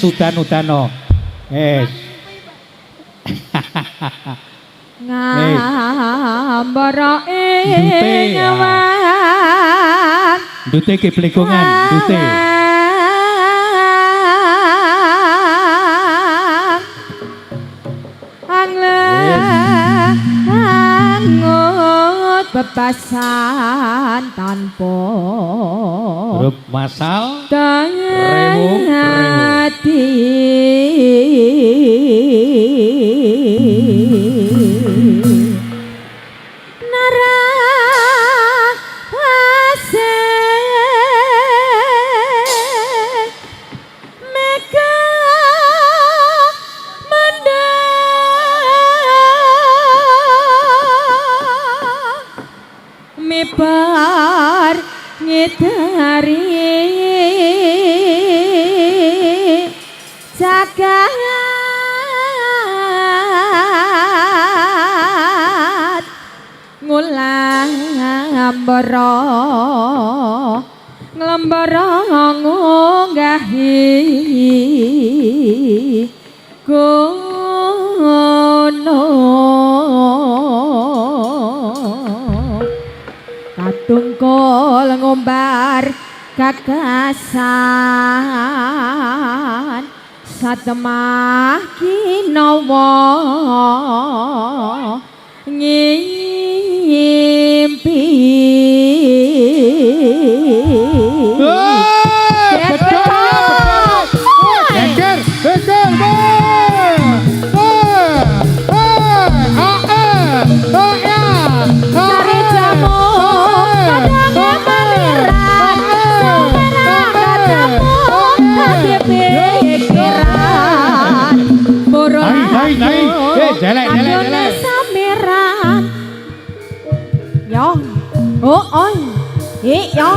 udan-udano. Ngambara ing awan. Dute ke plekongan, dute. Angut bebasan tanpa Grup masal tangan hati nara meka mibar ngitari jagat ngulang ngambara nglembara ngunggahi katungkul ngumbar kagasan satemah kinawa ngimpi Jelek. Samiran yo ôi yo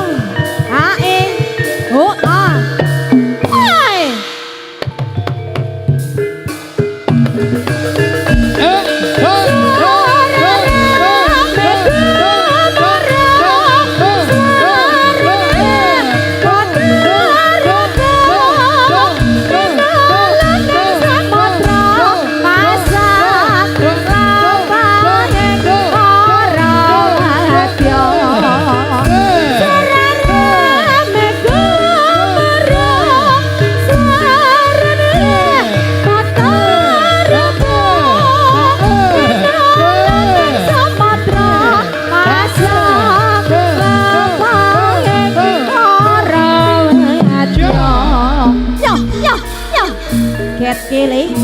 Kili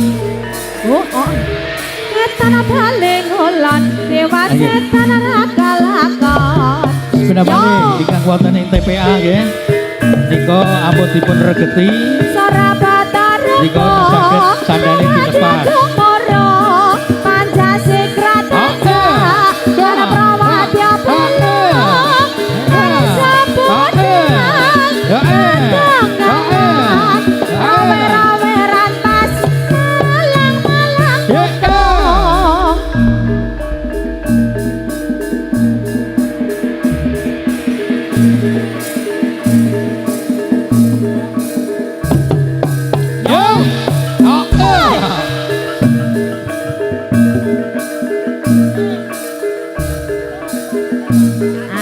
Ketan paling ulan Dewa setan nakal-nakal Sebenarnya Dikang kuatan yang TPA ya Niko abot dipun regeti Sarabata rego Niko sakit sandalnya dilepas Pancasikrat aja Karena prawadya penuh Sabunan Dengan Awer-aweran pas Malang-malang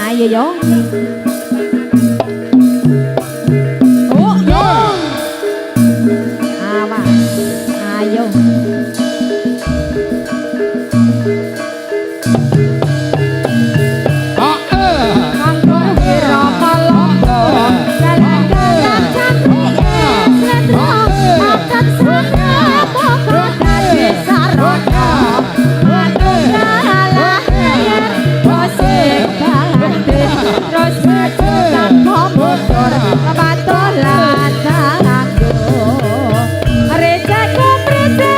Ayo yo yo awas ayo kanggo kira malongko jalan-jalan cantik setro akan sana pokok dadi sarana manusia lahir musik batin terus berjuang komputer batolan tanggo rezeki prita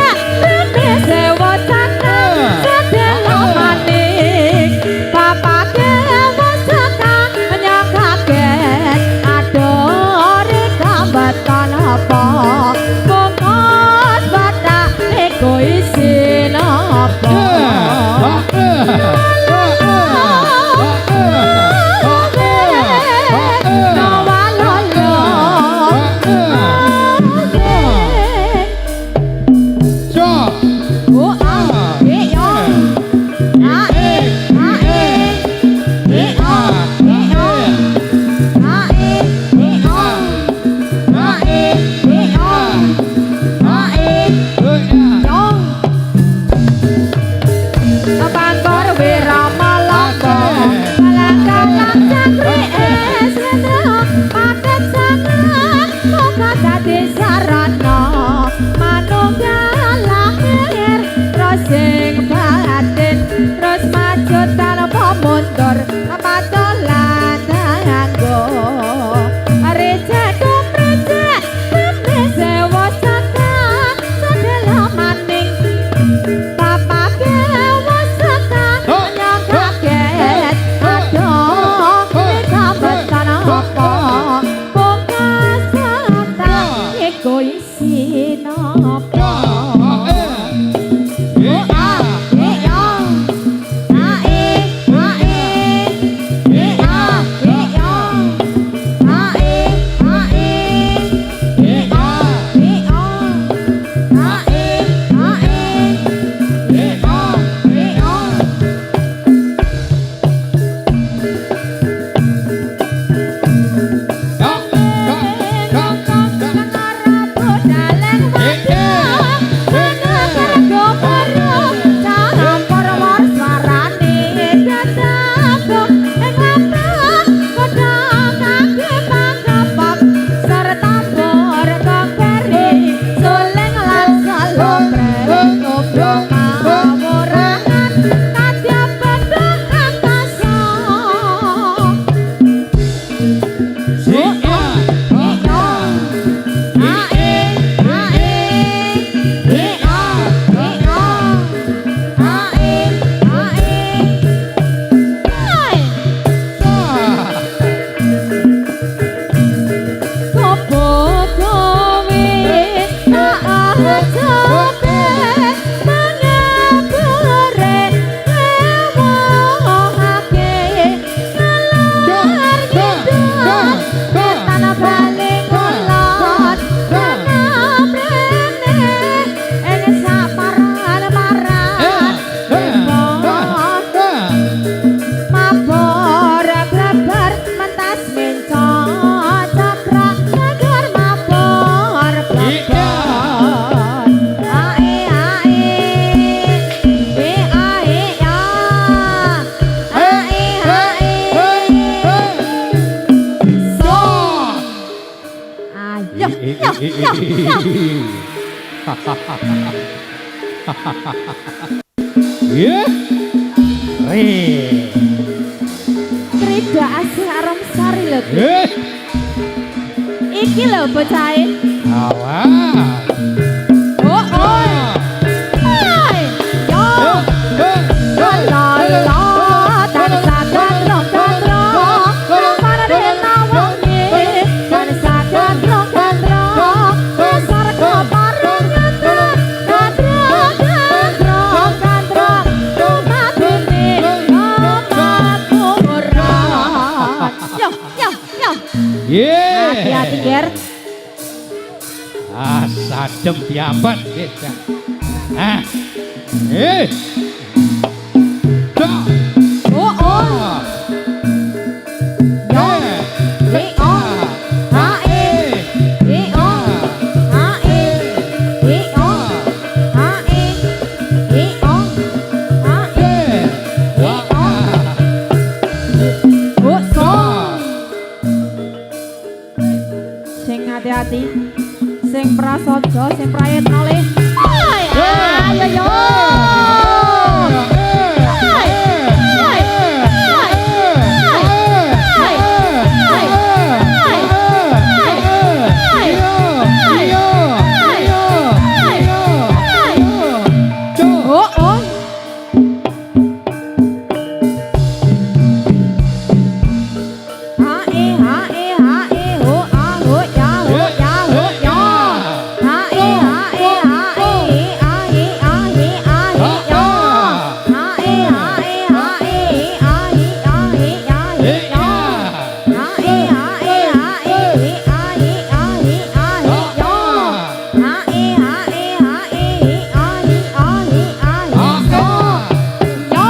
sewa sana sedelo manik papa kewa saka nyakaget adore kambaton apa bongkos batak egoisin apa yo, yo, yo, yo. Ya. Krida asih arom sari lho. Ki. Eh. Iki lho bocahe. Awas. Oh, oi. Hai. Yo. La la la. Dan sadar dong kadrong. Para dena wonge. Dan sadar dong kadrong. Besar kepareng ngetrek. Kadrong, kadrong, kadrong. Tumatune omatku berat. Yo, yo, yo. Yeah. Hati-hati, Ger. Ah, sadem diambat desa. Ah. Eh. Dah. Oh, oh. Ah. Yo. Eh. Li, oh. Ha, eh. Li, oh. Ha, eh. Li, oh. Ha, eh. Li, oh. Ha, eh. Li, oh. Oh, so. Sing hati-hati. Sing prasaja, sing prayit malih. Hai, ayo yo. Hai, hai, hai, hai, hai, hai, hai, hai. Oh, oh. Ha, eh, ha, eh, ha, eh, ho, ah, ho, ya, ho, ya, ho, ya. Ha, eh, ha, eh, ha, eh, ah, eh, ah, eh, ah, eh, ya. Ha, eh, ha, eh, ha, eh, ah, eh, ah, eh, ah, eh, ya. Ha, eh, ha, eh, ha, eh, ah, eh, ah, eh, ah, eh, ya. Ha, eh, ha, eh, ha, eh, ah, eh, ah, eh, ah, eh, so. Yo.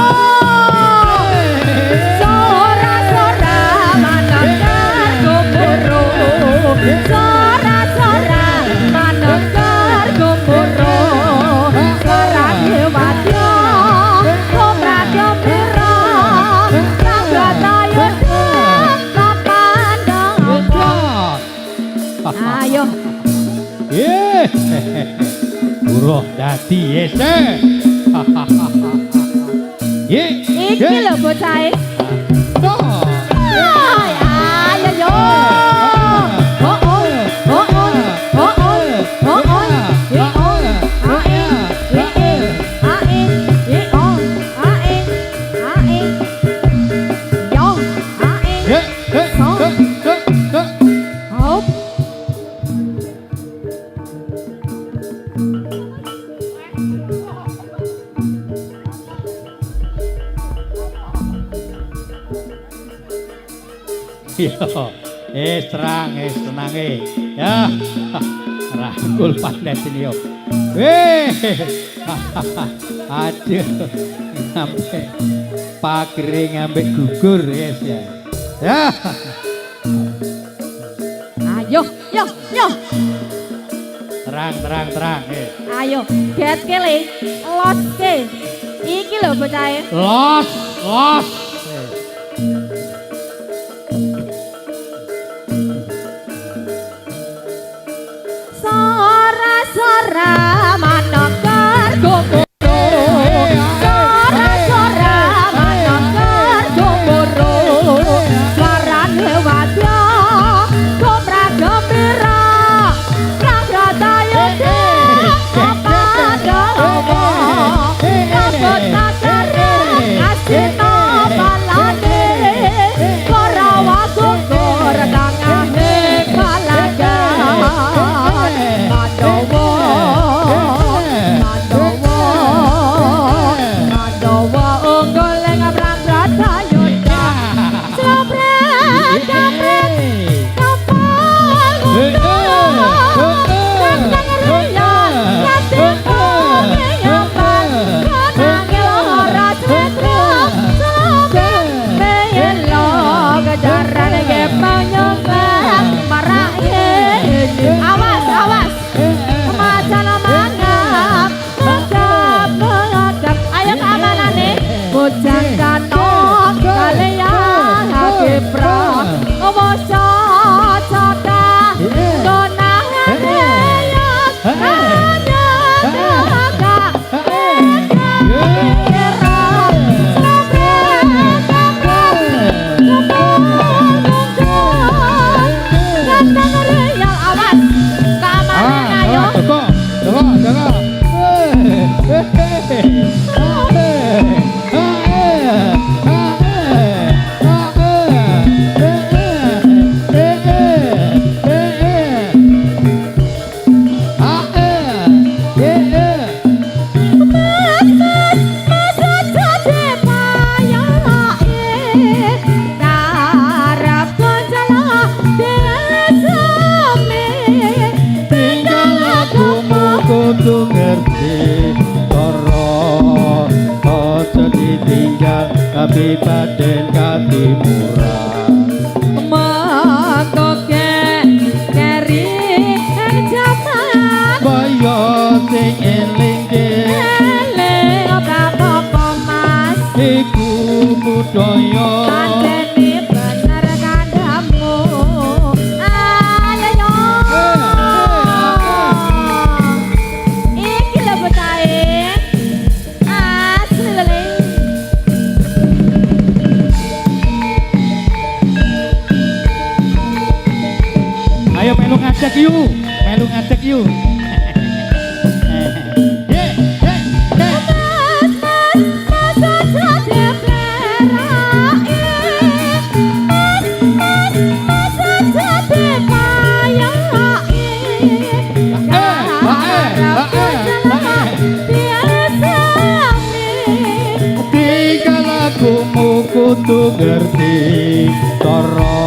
Sora-sora manekar gumuru. Sora-sora manekar gumuru. Sora dewadya kumra gembira. Jagataya papan dangka. Ayo. Eh. Buruh dadi ese. Ye. Iki lho bocahe. Hai, ayo yo. Oh oh, oh oh, oh oh, oh oh. Ye oh, ha eh, ye eh, ha eh, ye oh, ha eh, ha eh. Yo, ha eh. Hop. Yo, terang, tenang ya, rangkul padet ini yo. Aduh, sampai pagering ambek gugur yes ya. Ya, Ayo, yo, yo. terang. Ayo, get kele, los ke. Iki lho bocahe. Los. Sora-sora manekar gumuru. Sora-sora manekar gumuru. Swara dewadya kumra gembira. Jagataya papan dangka. Kabut sakareng asina kapipaden katimurah mangkoke keri jaman boyo sing eling eling apa mas iku budaya pandeni bener kandamu ayo yo iki lho betahe asli lele ayo melu ngajak yuk kudu ngerti cara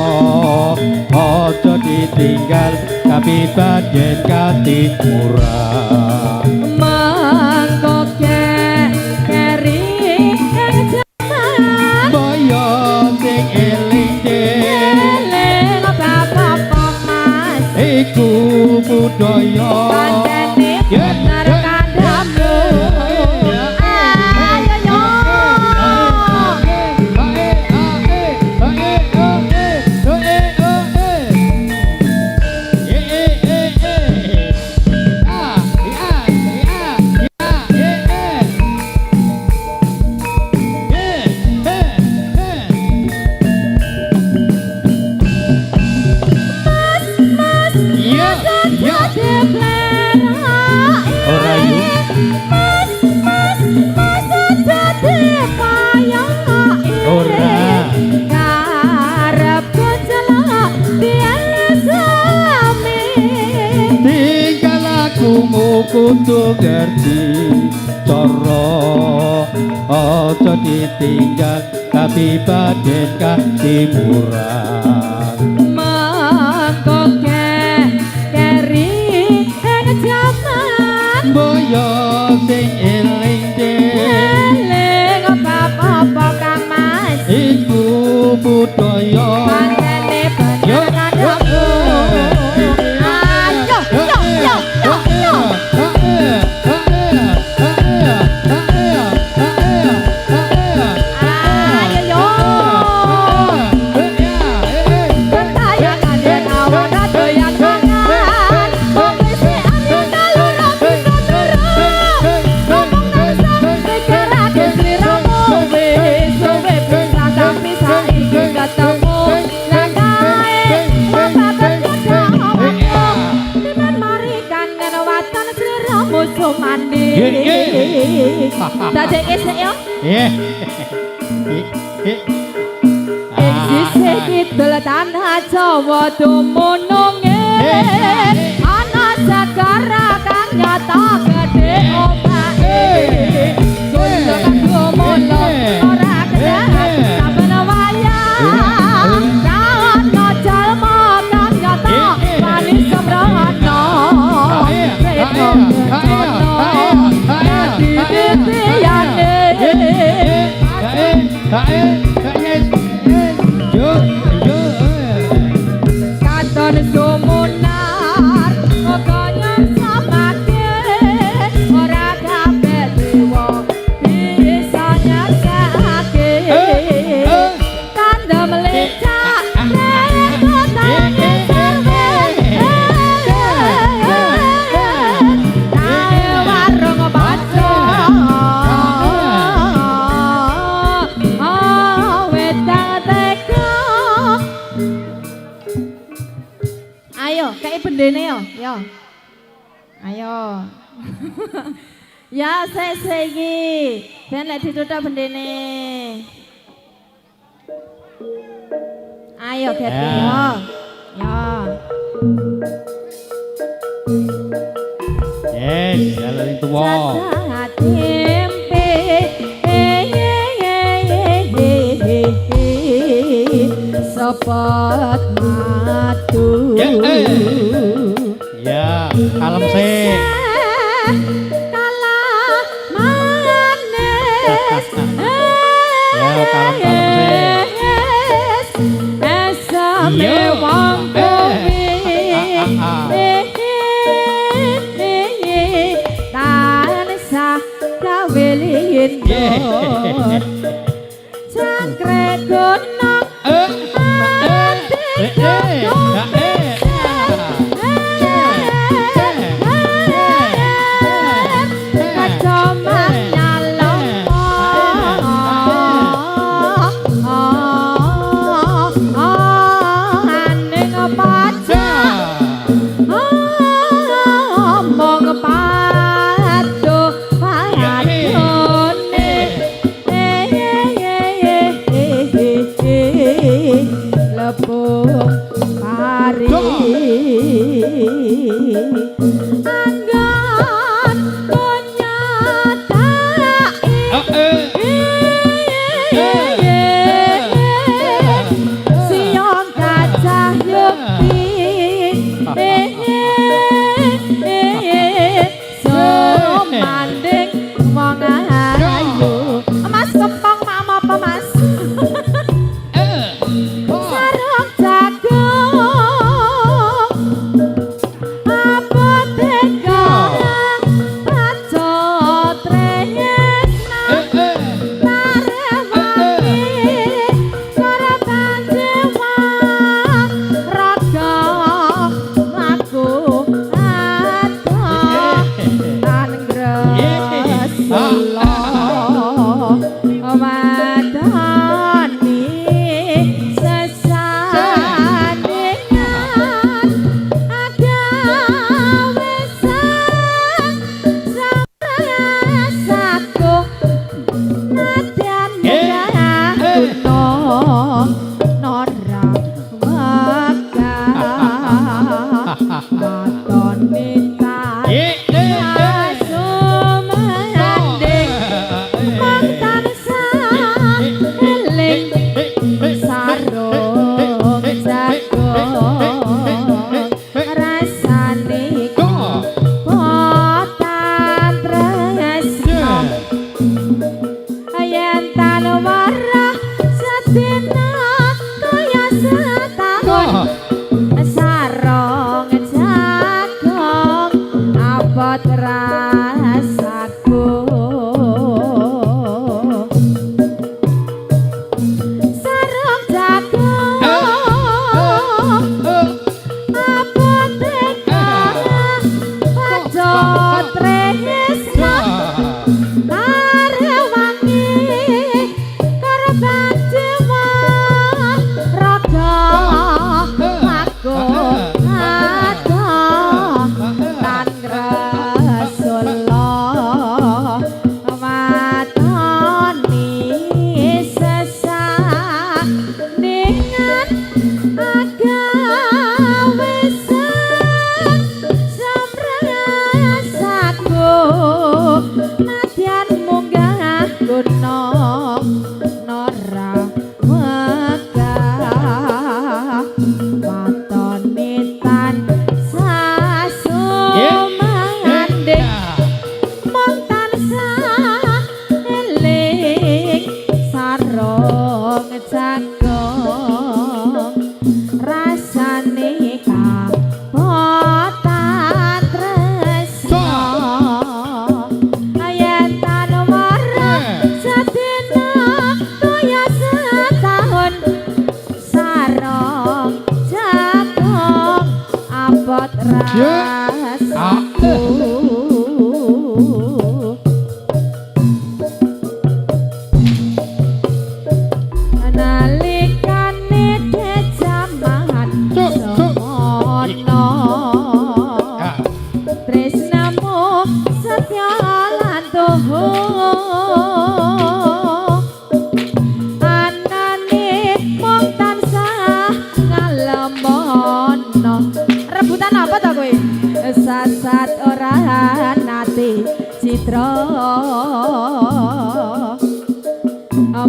aja ditinggal kapipaden katimurah mangkoke keri jaman boyo sing eling eling apa mas iku budaya pandeni bener kandamu kudu ngerti cara aja ditinggal kapipaden katimurah mangkoke keri jaman boyo sing eling eling apa kang mas iku budaya pandene bener kandamu Dadi esek yo. Sisi kidul tanah Jawa dumununge ana segara kang nyata gedhe omake sunda kanggo mono ora kedahan saben wayah ana jalma kang nyata manis semrono katon sumunar kaya samake ora kabeh dewa bisa nyarsake kandha melecak kotane warung baca ayo kayak bendene yo ayo ya saya iki ben lek dituthuk bendene ayo Getty yo jalan tuwa sopat matu ya kalem sih kalah manis ya kalem rame wong kuwi tansah gawe lindo cangkrek gunung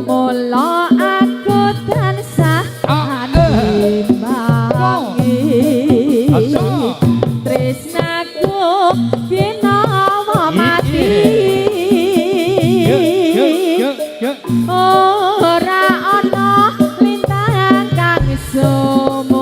Mula aku tansah animangi tresnaku ginawa mati ora ana lintang kang sumu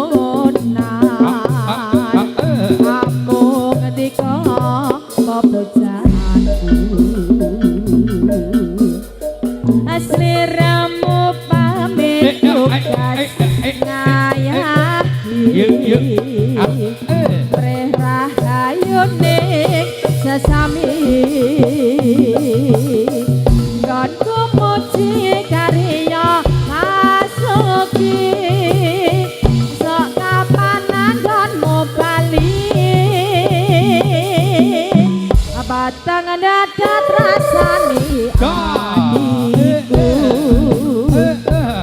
Yuk. Preh rahayune sesami nggonku muji karya masuki sok kapan anggonmu bali batang dadat rasani atiku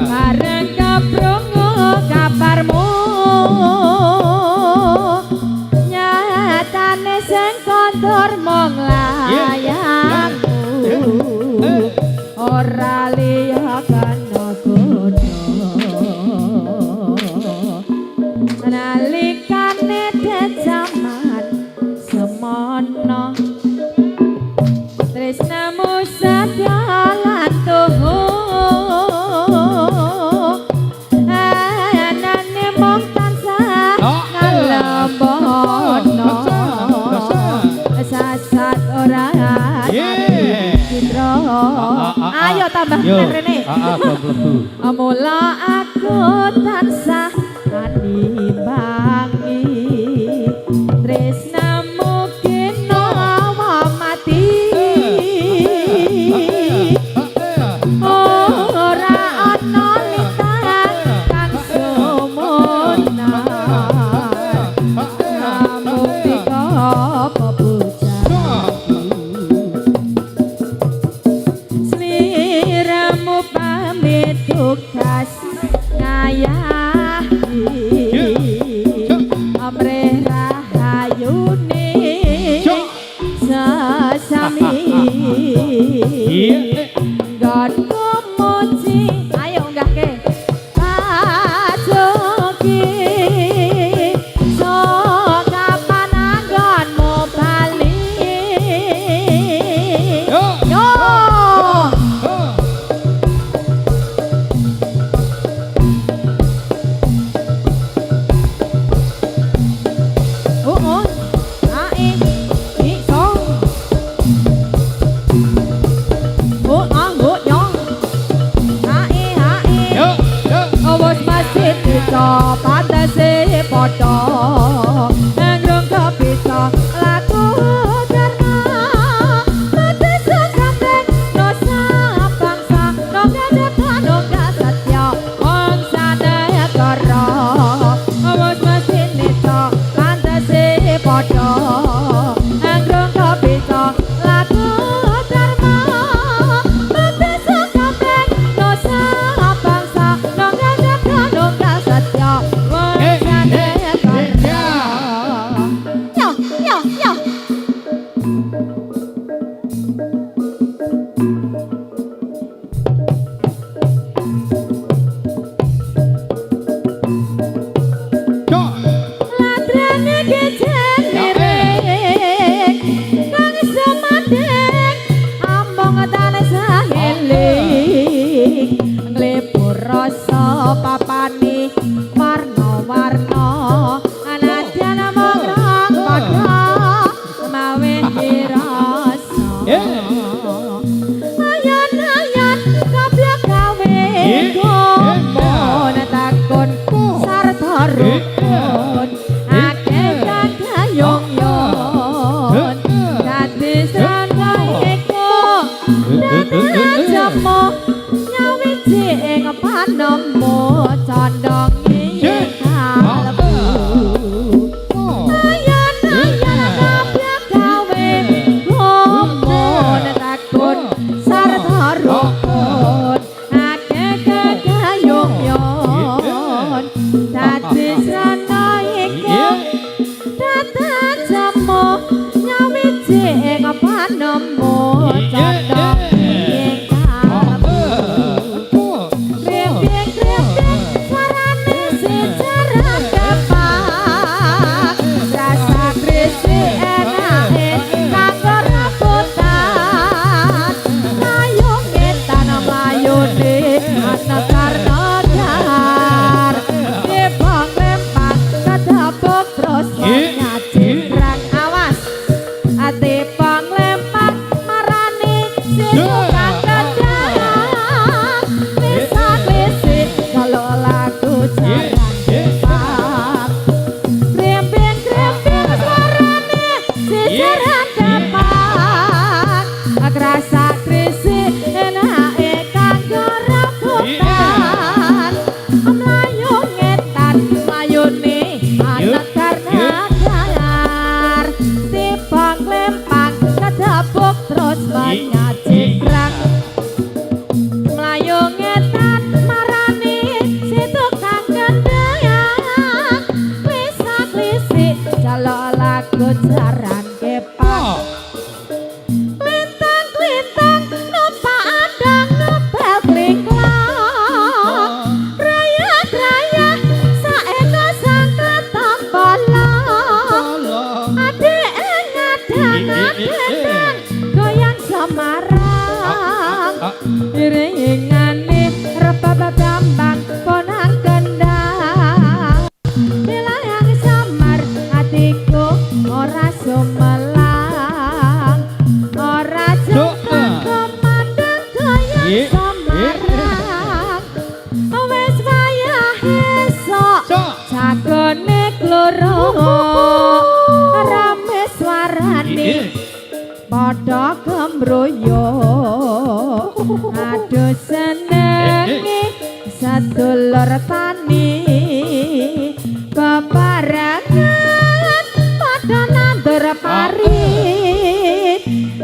bareng keprungu kabarmu nyatane sing kondur mung layangmu ora liya kana godho nalikane jaman semono tresnamu sadalan tuh anane mung tansah ngalebono sasat ora citra ayo tambah rene mula aku tansah animangi tresnamu kena mati ora ana lintang kang sumunan mukti apa pujaku sliramu pamit tugas ngayahi amrih rahayune sesami nggonku muji ayo unggahke pajoki sok kapan anggonmu bali yo Patese padha ngrung kepisa laku karna patese kambing dosa bangsa nongga satya wong sanegara wis mesti neta patese padha ngrung kepisa laku karma patese kambing dosa bangsa nongga satya wong sanegara kloro rame swarane padha kembroyo aduh senenge sedulur tani bebarengan padha nandur pari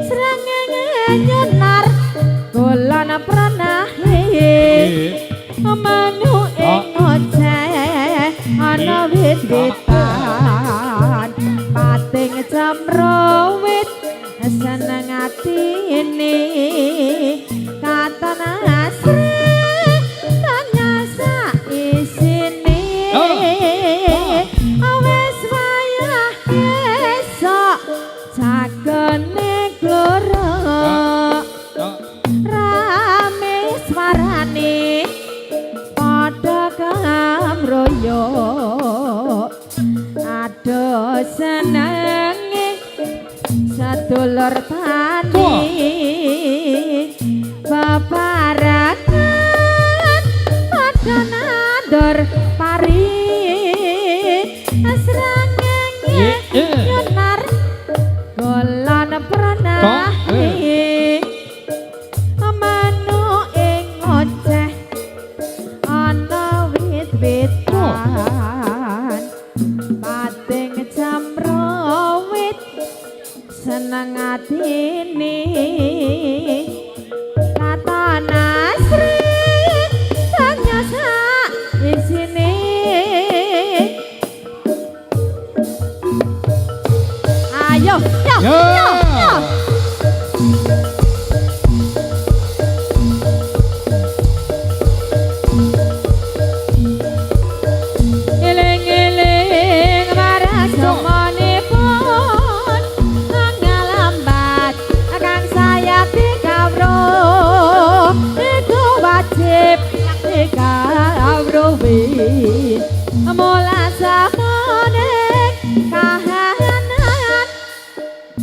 srengenge nyenar kulon pranahe manu ing oceh ana wit-witan pating cemrowit seneng atine katon asri tanya sak isine wis wayah esok jagone kloro rame swarane padha kamroyo aduh senenge sedulur tani bebarengan padha nandur pari srengenge nyenar kulon pranahe manu ing oceh ana wit-witan pating cemrowit seneng atine katon asri tanya sak isine ayo yo yo yo eling-eling marang semanipun ngalambat kang saya dikawruh iku wajib dikawruhi mula samane kahanan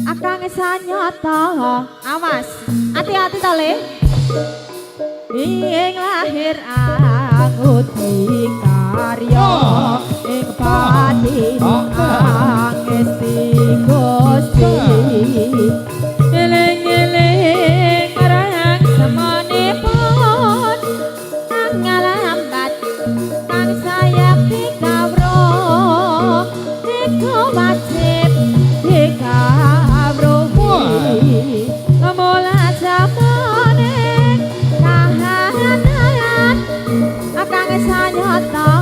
akang sanyata awas hati-hati to le ing lahir aku dikarya ing pati angesti Gusti eling-eling marang semanipun ngalambat kang saya dikawruh iku wajib dikawruhi mula samane kahanan akang sanyata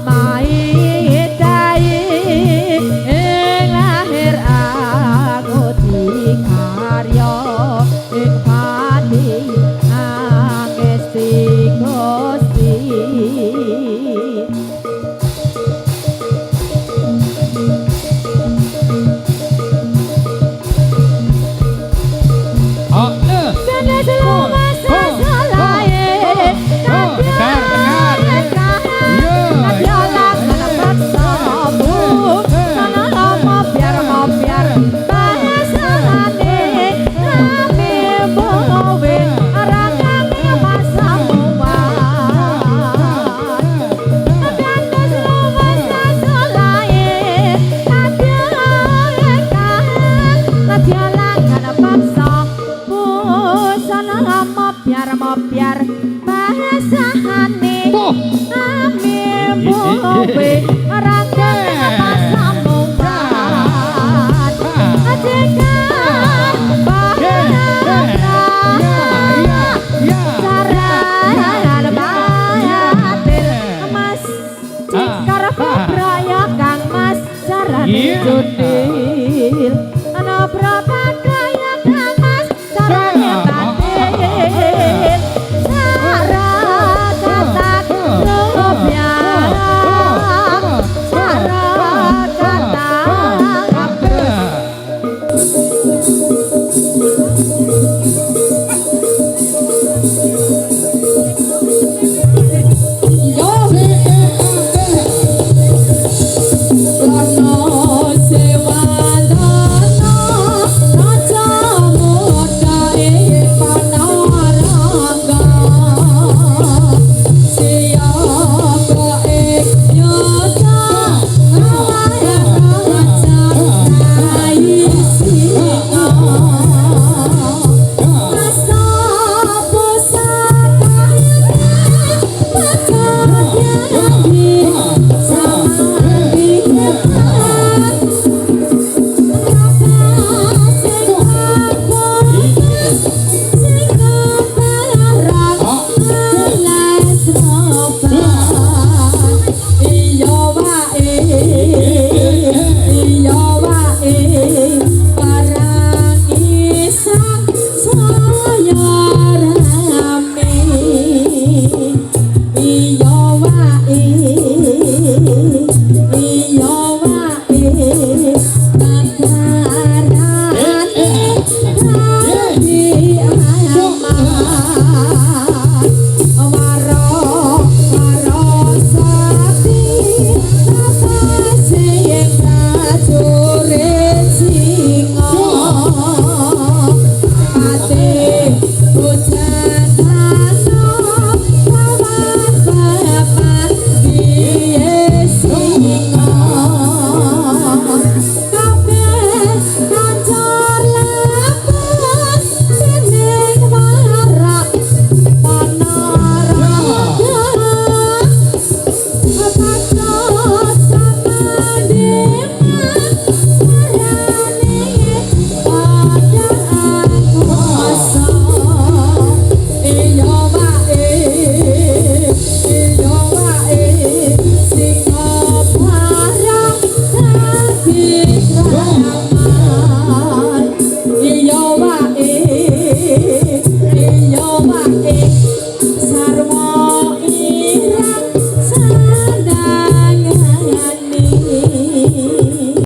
maidai ing lahir aku dikarya ing pati angesti Gusti Dene selama sasalae biar bahasane ambil bobe rangga pasamuan jika bahasa cara bayatil mas jika beraya kang mas cara judi